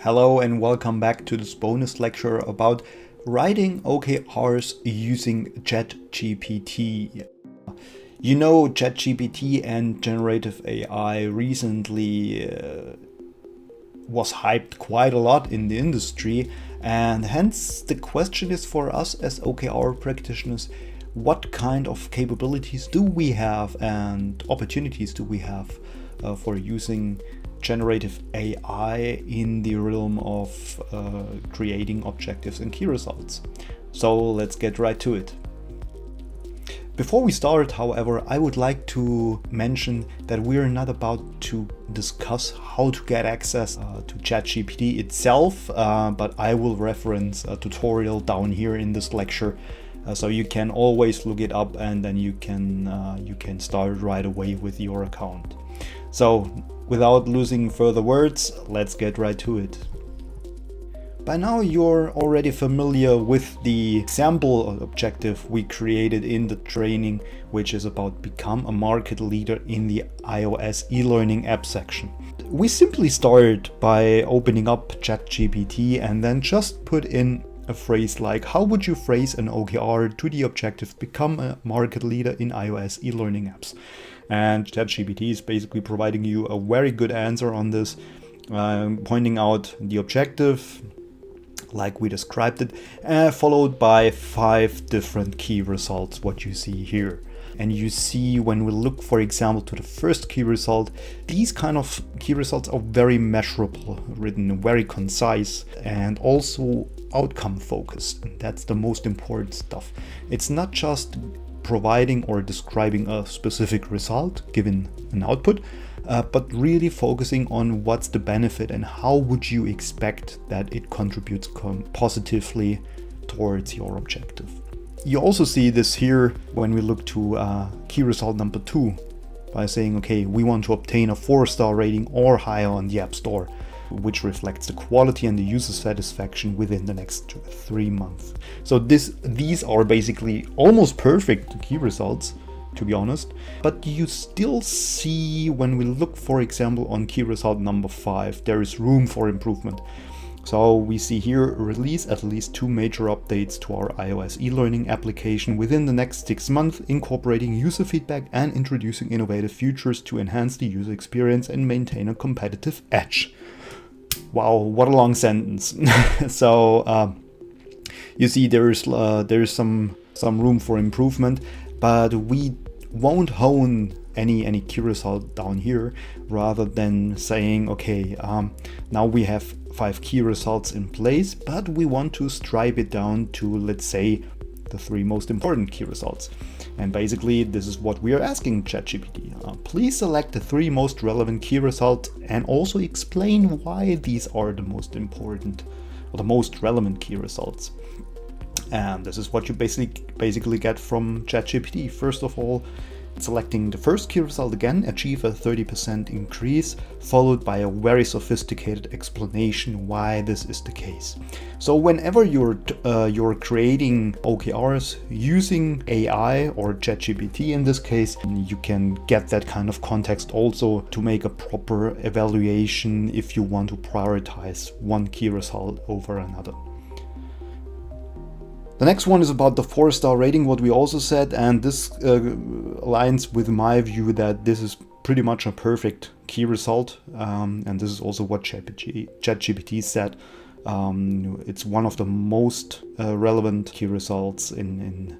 Hello and welcome back to this bonus lecture about writing OKRs using ChatGPT. You know, ChatGPT and generative AI recently was hyped quite a lot in the industry, and hence the question is for us as OKR practitioners, what kind of capabilities do we have and opportunities do we have for using generative AI in the realm of creating objectives and key results. So let's get right to it. Before we start, however, I would like to mention that we're not about to discuss how to get access to ChatGPT itself, but I will reference a tutorial down here in this lecture, so you can always look it up and then you can start right away with your account. So without losing further words, let's get right to it. By now you're already familiar with the example objective we created in the training, which is about become a market leader in the iOS e-learning app section. We simply start by opening up ChatGPT and then just put in a phrase like, how would you phrase an OKR to the objective become a market leader in iOS e-learning apps? And ChatGPT is basically providing you a very good answer on this, pointing out the objective like we described it, followed by 5 different key results, what you see here. And you see, when we look, for example, to the first key result, these kind of key results are very measurable, written very concise, and also outcome focused. And that's the most important stuff. It's not just providing or describing a specific result given an output, but really focusing on what's the benefit and how would you expect that it contributes positively towards your objective. You also see this here when we look to key result number 2 by saying, okay, we want to obtain a 4-star rating or higher on the App Store, which reflects the quality and the user satisfaction within the next 3 months. So these are basically almost perfect key results, to be honest, but you still see, when we look, for example, on key result number 5, there is room for improvement. So we see here, release at least 2 major updates to our iOS e-learning application within the next 6 months, incorporating user feedback and introducing innovative features to enhance the user experience and maintain a competitive edge. Wow, what a long sentence. So you see there is some room for improvement, but we won't hone any key result down here, rather than saying, okay, now we have 5 key results in place, but we want to stripe it down to, let's say, the 3 most important key results. And basically this is what we are asking ChatGPT. Please select the 3 most relevant key results and also explain why these are the most important or the most relevant key results. And this is what you basically get from ChatGPT. First of all, selecting the first key result again, achieve a 30% increase, followed by a very sophisticated explanation why this is the case. So whenever you're creating OKRs using AI or ChatGPT in this case, you can get that kind of context also to make a proper evaluation if you want to prioritize one key result over another. The next one is about the 4-star rating, what we also said, and this aligns with my view that this is pretty much a perfect key result, and this is also what ChatGPT said. It's one of the most relevant key results in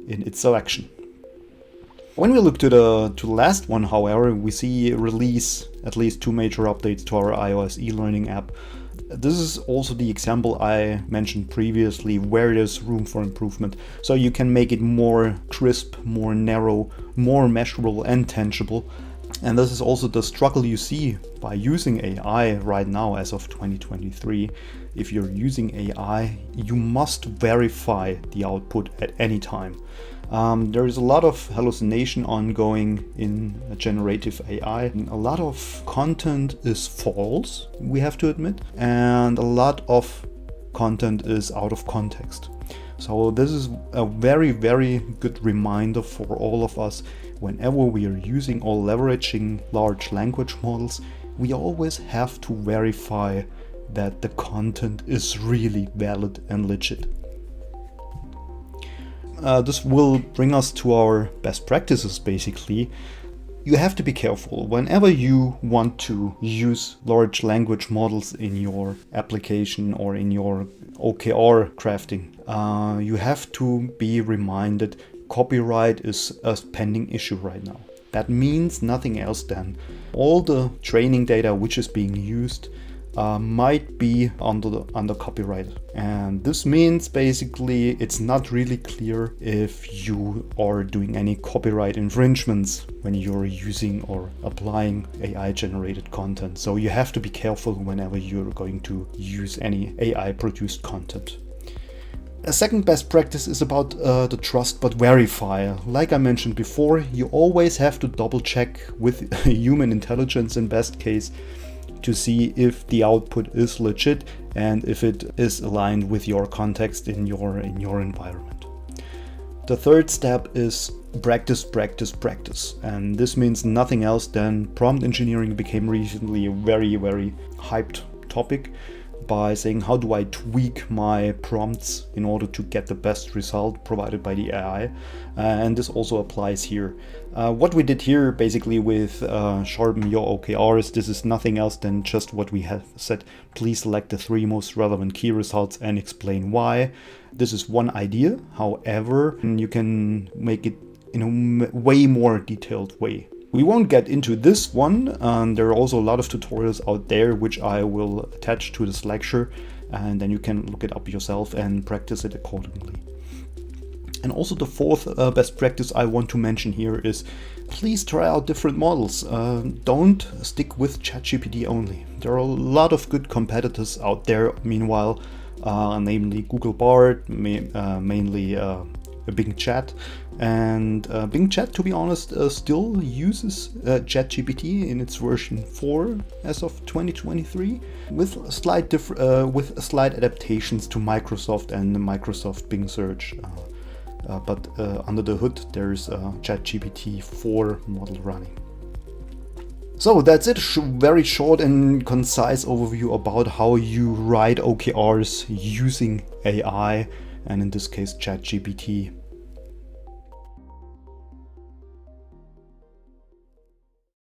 its selection. When we look to the last one, however, we see release at least 2 major updates to our iOS e-learning app. This is also the example I mentioned previously, where there's room for improvement. So you can make it more crisp, more narrow, more measurable and tangible. And this is also the struggle you see by using AI right now as of 2023. If you're using AI, you must verify the output at any time. There is a lot of hallucination ongoing in generative AI. A lot of content is false, we have to admit, and a lot of content is out of context. So this is a very, very good reminder for all of us. Whenever we are using or leveraging large language models, we always have to verify that the content is really valid and legit. This will bring us to our best practices, basically. You have to be careful whenever you want to use large language models in your application or in your OKR crafting. You have to be reminded copyright is a pending issue right now. That means nothing else than all the training data which is being used might be under copyright. And this means basically it's not really clear if you are doing any copyright infringements when you're using or applying AI generated content. So you have to be careful whenever you're going to use any AI produced content. A second best practice is about the trust but verify. Like I mentioned before, you always have to double check with human intelligence in best case to see if the output is legit and if it is aligned with your context in your environment. The third step is practice, practice, practice. And this means nothing else than prompt engineering became recently a very, very hyped topic by saying, how do I tweak my prompts in order to get the best result provided by the AI? And this also applies here. What we did here basically with Sharpen Your OKRs, this is nothing else than just what we have said. Please select the 3 most relevant key results and explain why. This is one idea. However, you can make it in a way more detailed way. We won't get into this one. There are also a lot of tutorials out there which I will attach to this lecture, and then you can look it up yourself and practice it accordingly. And also the fourth best practice I want to mention here is please try out different models. Don't stick with ChatGPT only. There are a lot of good competitors out there meanwhile, namely Google Bard, mainly Bing Chat. And Bing Chat, to be honest, still uses ChatGPT in its version 4 as of 2023, with slight adaptations to Microsoft and the Microsoft Bing Search. But under the hood, there's a ChatGPT 4 model running. So that's it, very short and concise overview about how you write OKRs using AI, and in this case ChatGPT.